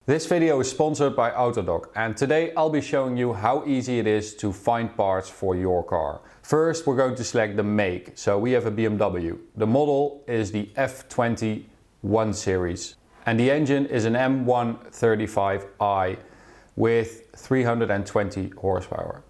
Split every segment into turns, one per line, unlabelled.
This video is sponsored by Autodoc, and today I'll be showing you how easy it is to find parts for your car. First, we're going to select the make. So we have a BMW. The model is the F20 1 Series and the engine is an M135i with 320 horsepower.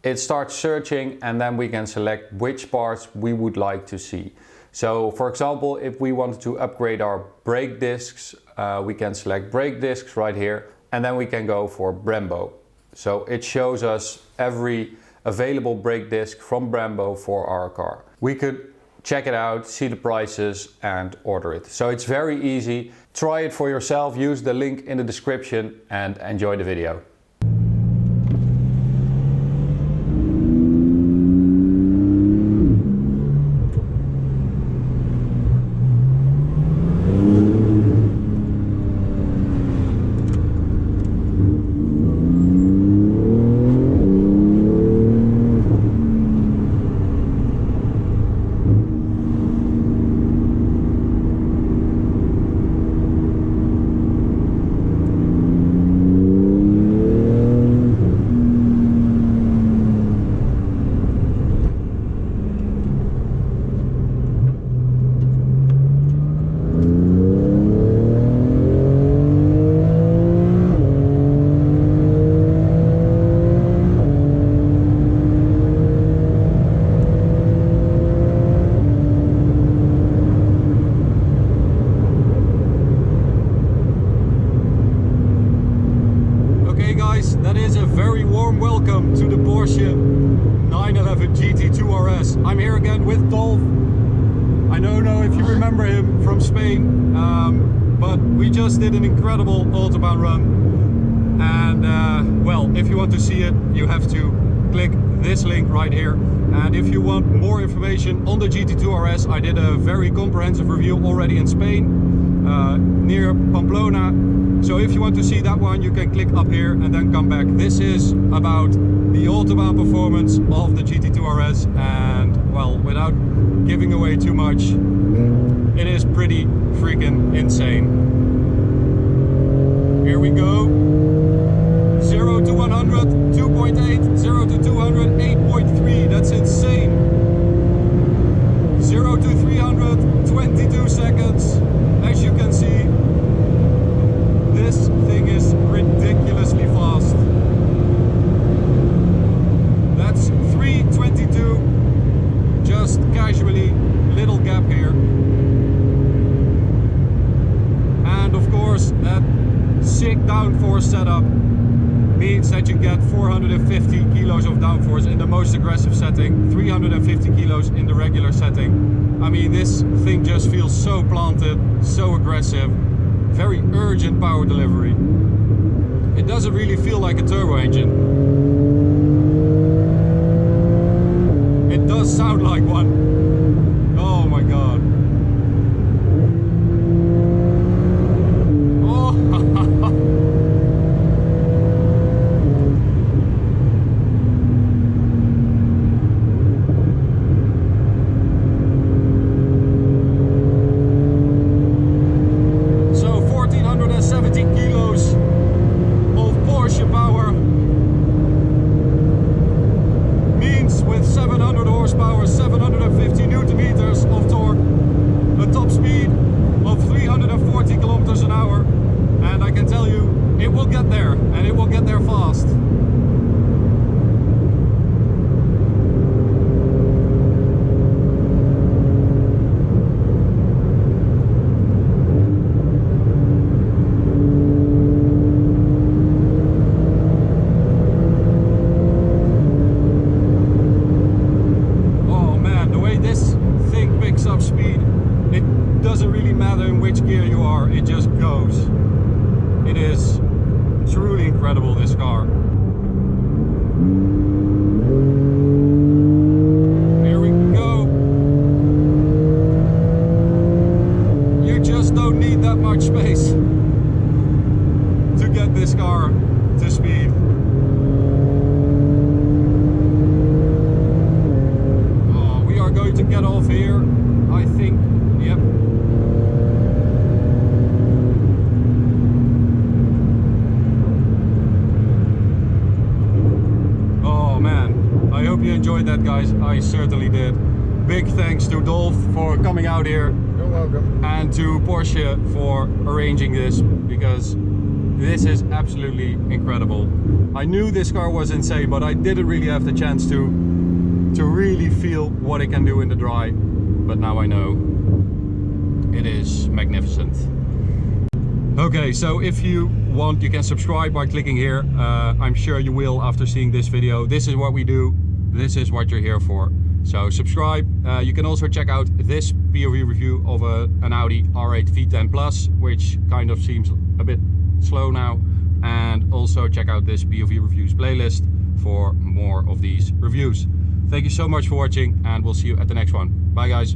It starts searching and then we can select which parts we would like to see. So for example, if we wanted to upgrade our brake discs, we can select brake discs right here and then we can go for Brembo. So it shows us every available brake disc from Brembo for our car. We could check it out, see the prices and order it. So it's very easy. Try it for yourself, use the link in the description and enjoy the video. That is a very warm welcome to the Porsche 911 GT2 RS. I'm here again with Dolph. I don't know if you remember him from Spain, but we just did an incredible Autobahn run. And well, if you want to see it, you have to click this link right here. And if you want more information on the GT2 RS, I did a very comprehensive review already in Spain, near Pamplona. So if you want to see that one, you can click up here and then come back. This is about the Autobahn performance of the GT2 RS, and well, without giving away too much, it is pretty freaking insane. Here we go. 0 to 100, 2.8, 0 to 200, 8.3, that's insane. 0 to 300, 22 seconds, as you can see. This thing is ridiculously fast. That's 3:22, just casually, little gap here. And of course, that sick downforce setup means that you get 450 kilos of downforce in the most aggressive setting, 350 kilos in the regular setting. I mean, this thing just feels so planted, so aggressive. Very urgent power delivery. It doesn't really feel like a turbo engine. It does sound like one. Oh my god. Oh. Incredible, this car. Here we go. You just don't need that much space to get this car to speed. Oh, we are going to get off here, I think. Yep. you enjoyed that, guys. I certainly did. Big thanks to Dolph for coming out here.
You're welcome.
And to Porsche for arranging this, because this is absolutely incredible. I knew this car was insane, but I didn't really have the chance to really feel what it can do in the dry. But now I know. It is magnificent. Okay, so if you want, you can subscribe by clicking here. I'm sure you will after seeing this video. This is what we do. This is what you're here for. So subscribe. You can also check out this POV review of an Audi R8 V10 Plus, which kind of seems a bit slow now. And also check out this POV reviews playlist for more of these reviews. Thank you so much for watching, and we'll see you at the next one. Bye, guys.